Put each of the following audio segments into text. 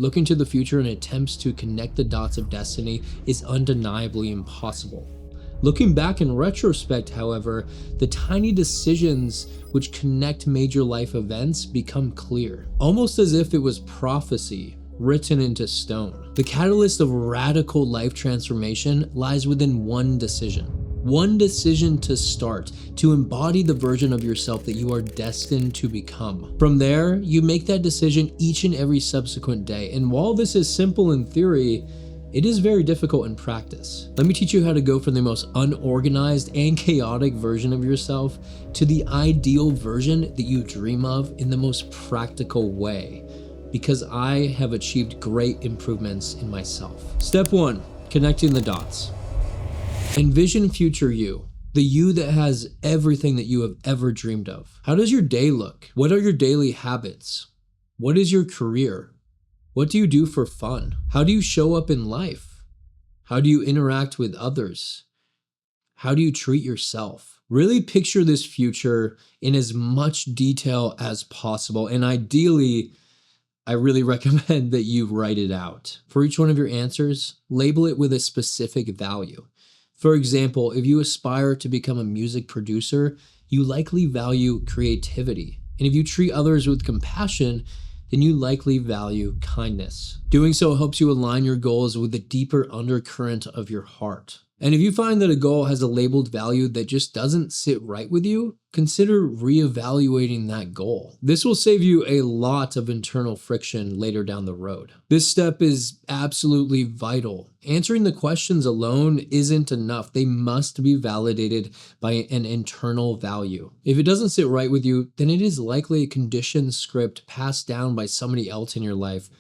Looking to the future in attempts to connect the dots of destiny is undeniably impossible. Looking back in retrospect, however, the tiny decisions which connect major life events become clear, almost as if it was prophecy written into stone. The catalyst of radical life transformation lies within one decision. One decision to start, to embody the version of yourself that you are destined to become. From there, you make that decision each and every subsequent day. And while this is simple in theory, it is very difficult in practice. Let me teach you how to go from the most unorganized and chaotic version of yourself to the ideal version that you dream of in the most practical way, because I have achieved great improvements in myself. Step 1, connecting the dots. Envision future you, the you that has everything that you have ever dreamed of. How does your day look? What are your daily habits? What is your career? What do you do for fun? How do you show up in life? How do you interact with others? How do you treat yourself? Really picture this future in as much detail as possible, and ideally, I really recommend that you write it out. For each one of your answers, label it with a specific value. For example, if you aspire to become a music producer, you likely value creativity. And if you treat others with compassion, then you likely value kindness. Doing so helps you align your goals with the deeper undercurrent of your heart. And if you find that a goal has a labeled value that just doesn't sit right with you, consider reevaluating that goal. This will save you a lot of internal friction later down the road. This step is absolutely vital. Answering the questions alone isn't enough. They must be validated by an internal value. If it doesn't sit right with you, then it is likely a conditioned script passed down by somebody else in your life.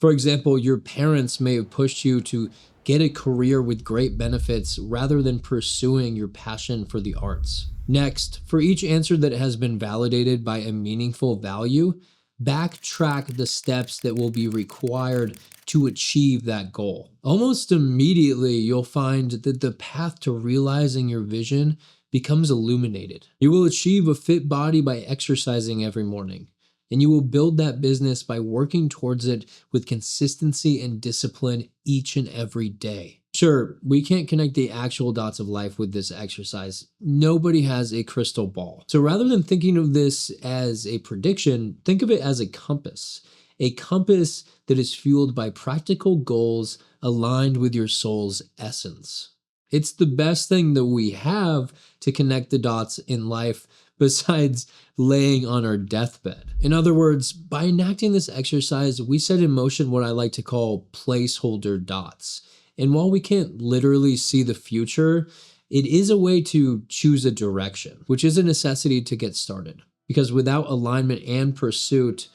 For example, your parents may have pushed you to get a career with great benefits rather than pursuing your passion for the arts. Next, for each answer that has been validated by a meaningful value, backtrack the steps that will be required to achieve that goal. Almost immediately, you'll find that the path to realizing your vision becomes illuminated. You will achieve a fit body by exercising every morning. And you will build that business by working towards it with consistency and discipline each and every day. Sure, we can't connect the actual dots of life with this exercise. Nobody has a crystal ball. So rather than thinking of this as a prediction, think of it as a compass that is fueled by practical goals aligned with your soul's essence. It's the best thing that we have to connect the dots in life besides laying on our deathbed. In other words, by enacting this exercise, we set in motion what I like to call placeholder dots. And while we can't literally see the future, it is a way to choose a direction, which is a necessity to get started. Because without alignment and pursuit,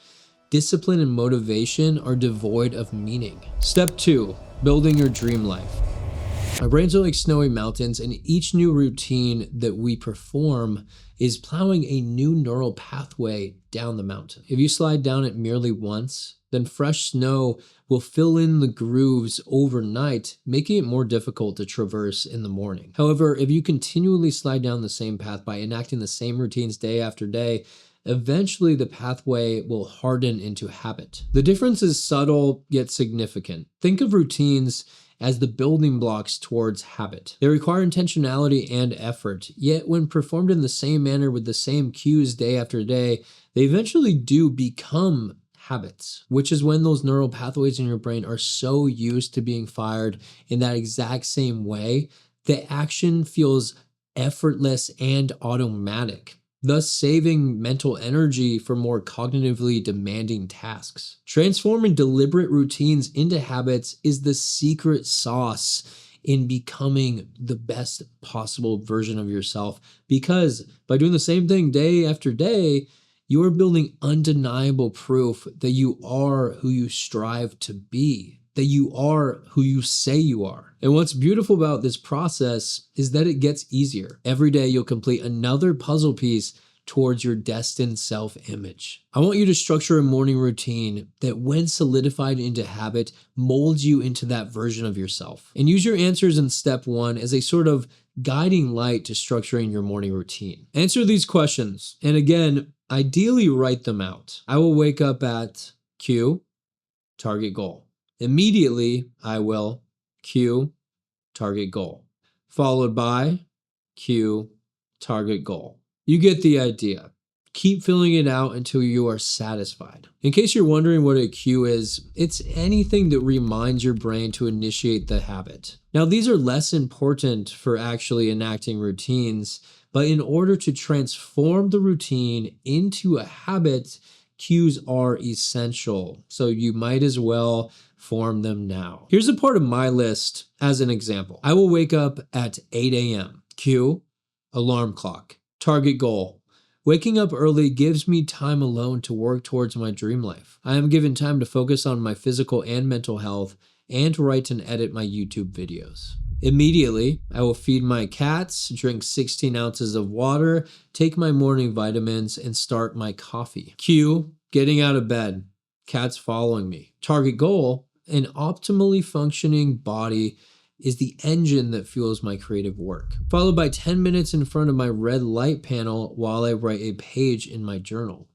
discipline and motivation are devoid of meaning. Step 2, building your dream life. Our brains are like snowy mountains, and each new routine that we perform is plowing a new neural pathway down the mountain. If you slide down it merely once, then fresh snow will fill in the grooves overnight, making it more difficult to traverse in the morning. However, if you continually slide down the same path by enacting the same routines day after day, eventually the pathway will harden into habit. The difference is subtle yet significant. Think of routines as the building blocks towards habit. They require intentionality and effort, yet when performed in the same manner with the same cues day after day, they eventually do become habits, which is when those neural pathways in your brain are so used to being fired in that exact same way, the action feels effortless and automatic, thus saving mental energy for more cognitively demanding tasks. Transforming deliberate routines into habits is the secret sauce in becoming the best possible version of yourself, because by doing the same thing day after day, you are building undeniable proof that you are who you strive to be, that you are who you say you are. And what's beautiful about this process is that it gets easier. Every day you'll complete another puzzle piece towards your destined self-image. I want you to structure a morning routine that, when solidified into habit, molds you into that version of yourself. And use your answers in step 1 as a sort of guiding light to structuring your morning routine. Answer these questions, and again, ideally write them out. I will wake up at Q. target goal. Immediately, I will Q, target goal, followed by Q, target goal. You get the idea. Keep filling it out until you are satisfied. In case you're wondering what a cue is, it's anything that reminds your brain to initiate the habit. Now, these are less important for actually enacting routines, but in order to transform the routine into a habit, cues are essential. So you might as well form them now. Here's a part of my list as an example. I will wake up at 8 a.m. Cue, alarm clock. Target goal. Waking up early gives me time alone to work towards my dream life. I am given time to focus on my physical and mental health and to write and edit my YouTube videos. Immediately, I will feed my cats, drink 16 ounces of water, take my morning vitamins, and start my coffee. Cue, getting out of bed. Cats following me. Target goal, an optimally functioning body is the engine that fuels my creative work, followed by 10 minutes in front of my red light panel while I write a page in my journal.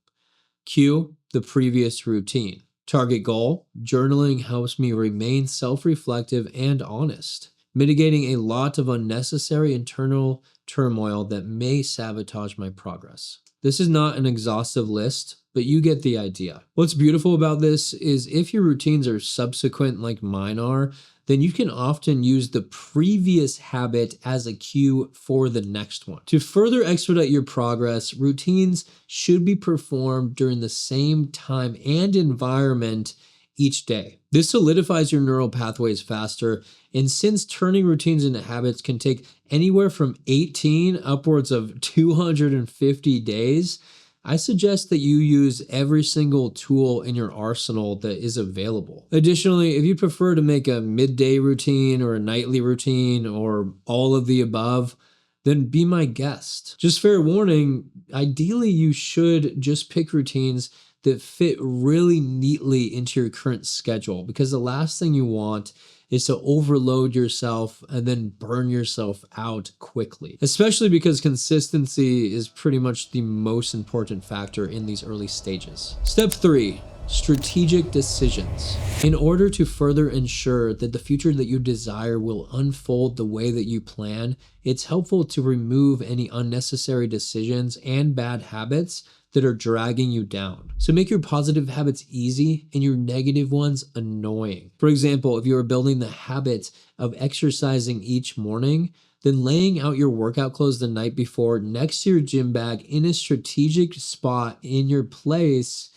Cue, the previous routine. Target goal, journaling helps me remain self-reflective and honest, mitigating a lot of unnecessary internal turmoil that may sabotage my progress. This is not an exhaustive list, but you get the idea. What's beautiful about this is if your routines are subsequent like mine are, then you can often use the previous habit as a cue for the next one. To further expedite your progress, routines should be performed during the same time and environment each day. This solidifies your neural pathways faster, and since turning routines into habits can take anywhere from 18 upwards of 250 days, I suggest that you use every single tool in your arsenal that is available. Additionally, if you prefer to make a midday routine or a nightly routine or all of the above, then be my guest. Just fair warning, ideally you should just pick routines that fit really neatly into your current schedule, because the last thing you want is to overload yourself and then burn yourself out quickly, especially because consistency is pretty much the most important factor in these early stages. Step 3, strategic decisions. In order to further ensure that the future that you desire will unfold the way that you plan, it's helpful to remove any unnecessary decisions and bad habits that are dragging you down. So make your positive habits easy and your negative ones annoying. For example, if you are building the habit of exercising each morning, then laying out your workout clothes the night before next to your gym bag in a strategic spot in your place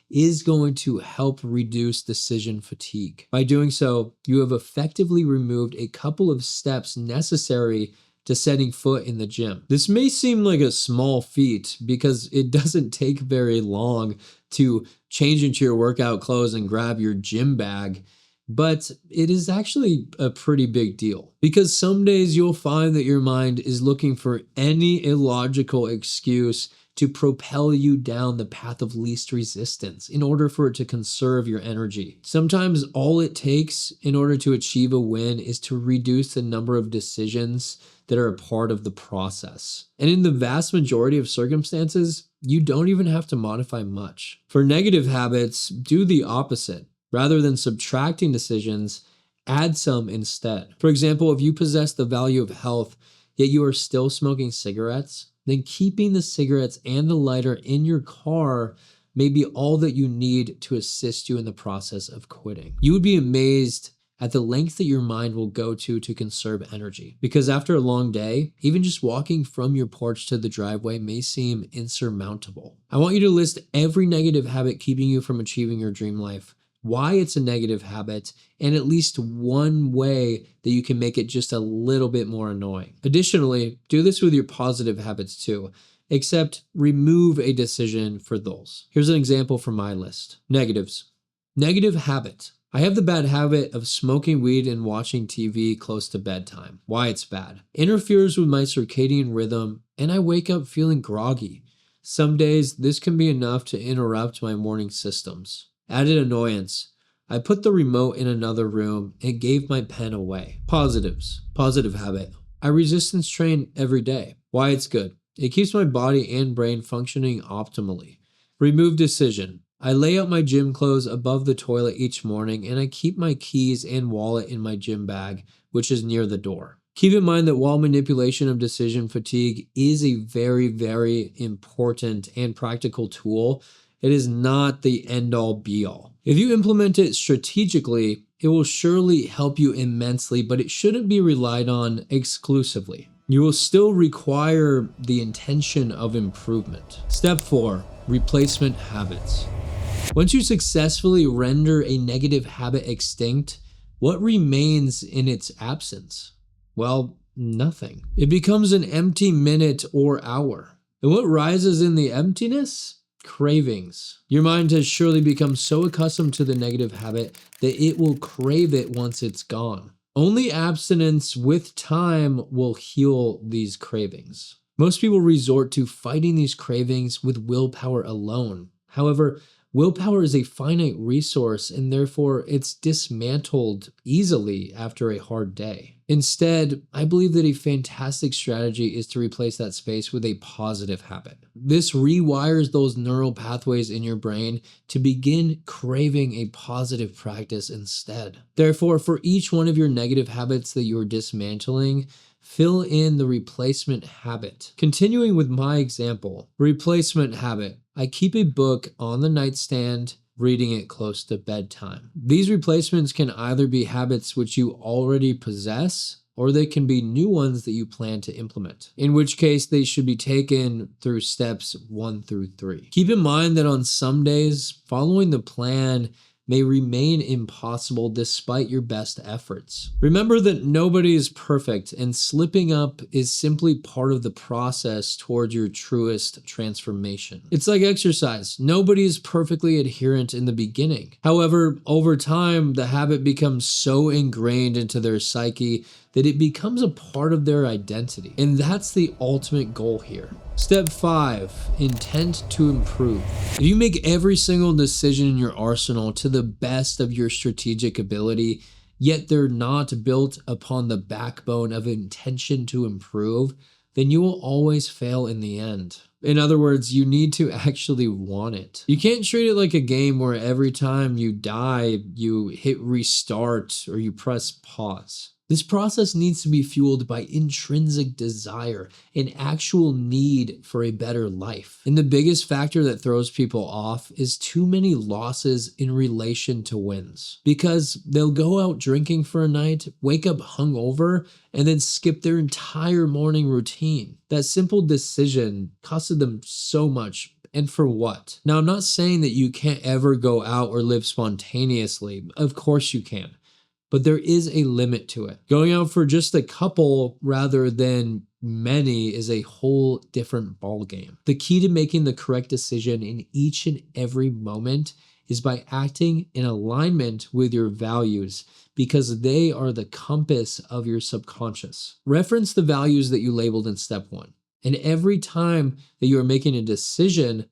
is going to help reduce decision fatigue. By doing so, you have effectively removed a couple of steps necessary to setting foot in the gym. This may seem like a small feat because it doesn't take very long to change into your workout clothes and grab your gym bag, but it is actually a pretty big deal, because some days you'll find that your mind is looking for any illogical excuse to propel you down the path of least resistance in order for it to conserve your energy. Sometimes all it takes in order to achieve a win is to reduce the number of decisions that are a part of the process. And in the vast majority of circumstances, you don't even have to modify much. For negative habits, do the opposite. Rather than subtracting decisions, add some instead. For example, if you possess the value of health, yet you are still smoking cigarettes, then keeping the cigarettes and the lighter in your car may be all that you need to assist you in the process of quitting. You would be amazed at the length that your mind will go to conserve energy. Because after a long day, even just walking from your porch to the driveway may seem insurmountable. I want you to list every negative habit keeping you from achieving your dream life, why it's a negative habit, and at least one way that you can make it just a little bit more annoying. Additionally, do this with your positive habits too, except remove a decision for those. Here's an example from my list. Negatives. Negative habit. I have the bad habit of smoking weed and watching TV close to bedtime. Why it's bad. Interferes with my circadian rhythm, and I wake up feeling groggy. Some days, this can be enough to interrupt my morning systems. Added annoyance. I put the remote in another room and gave my pen away. Positives. Positive habit. I resistance train every day. Why it's good. It keeps my body and brain functioning optimally. Remove decision. I lay out my gym clothes above the toilet each morning, and I keep my keys and wallet in my gym bag, which is near the door. Keep in mind that while manipulation of decision fatigue is a very, very important and practical tool, it is not the end-all be-all. If you implement it strategically, it will surely help you immensely, but it shouldn't be relied on exclusively. You will still require the intention of improvement. Step 4, replacement habits. Once you successfully render a negative habit extinct, what remains in its absence? Well, nothing. It becomes an empty minute or hour. And what rises in the emptiness? Cravings. Your mind has surely become so accustomed to the negative habit that it will crave it once it's gone. Only abstinence with time will heal these cravings. Most people resort to fighting these cravings with willpower alone. However, willpower is a finite resource, and therefore it's dismantled easily after a hard day. Instead, I believe that a fantastic strategy is to replace that space with a positive habit. This rewires those neural pathways in your brain to begin craving a positive practice instead. Therefore, for each one of your negative habits that you're dismantling, fill in the replacement habit. Continuing with my example, replacement habit. I keep a book on the nightstand, reading it close to bedtime. These replacements can either be habits which you already possess, or they can be new ones that you plan to implement, in which case they should be taken through steps 1 through 3. Keep in mind that on some days, following the plan may remain impossible despite your best efforts. Remember that nobody is perfect, and slipping up is simply part of the process towards your truest transformation. It's like exercise. Nobody is perfectly adherent in the beginning. However, over time, the habit becomes so ingrained into their psyche that it becomes a part of their identity. And that's the ultimate goal here. Step 5, intent to improve. If you make every single decision in your arsenal to the best of your strategic ability, yet they're not built upon the backbone of intention to improve, then you will always fail in the end. In other words, you need to actually want it. You can't treat it like a game where every time you die, you hit restart or you press pause. This process needs to be fueled by intrinsic desire, an actual need for a better life. And the biggest factor that throws people off is too many losses in relation to wins. Because they'll go out drinking for a night, wake up hungover, and then skip their entire morning routine. That simple decision costed them so much. And for what? Now, I'm not saying that you can't ever go out or live spontaneously. Of course you can. But there is a limit to it. Going out for just a couple rather than many is a whole different ballgame. The key to making the correct decision in each and every moment is by acting in alignment with your values, because they are the compass of your subconscious. Reference the values that you labeled in step 1. And every time that you are making a decision,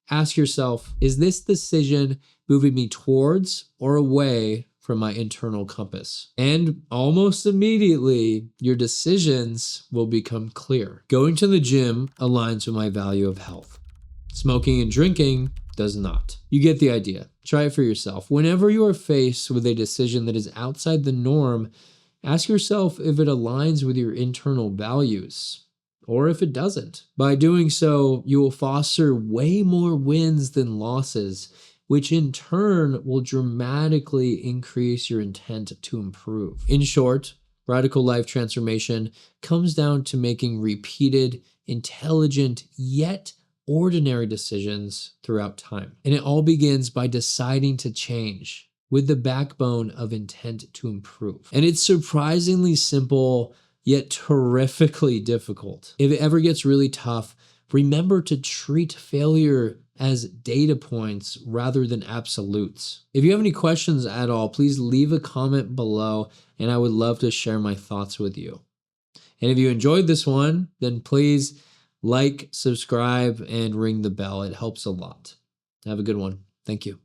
ask yourself, is this decision moving me towards or away from my internal compass? And almost immediately, your decisions will become clear. Going to the gym aligns with my value of health. Smoking and drinking does not. You get the idea. Try it for yourself. Whenever you are faced with a decision that is outside the norm, ask yourself if it aligns with your internal values, or if it doesn't. By doing so, you will foster way more wins than losses, which in turn will dramatically increase your intent to improve. In short, radical life transformation comes down to making repeated, intelligent, yet ordinary decisions throughout time. And it all begins by deciding to change with the backbone of intent to improve. And it's surprisingly simple, yet terrifically difficult. If it ever gets really tough, remember to treat failure as data points rather than absolutes. If you have any questions at all, please leave a comment below, and I would love to share my thoughts with you. And if you enjoyed this one, then please like, subscribe, and ring the bell. It helps a lot. Have a good one. Thank you.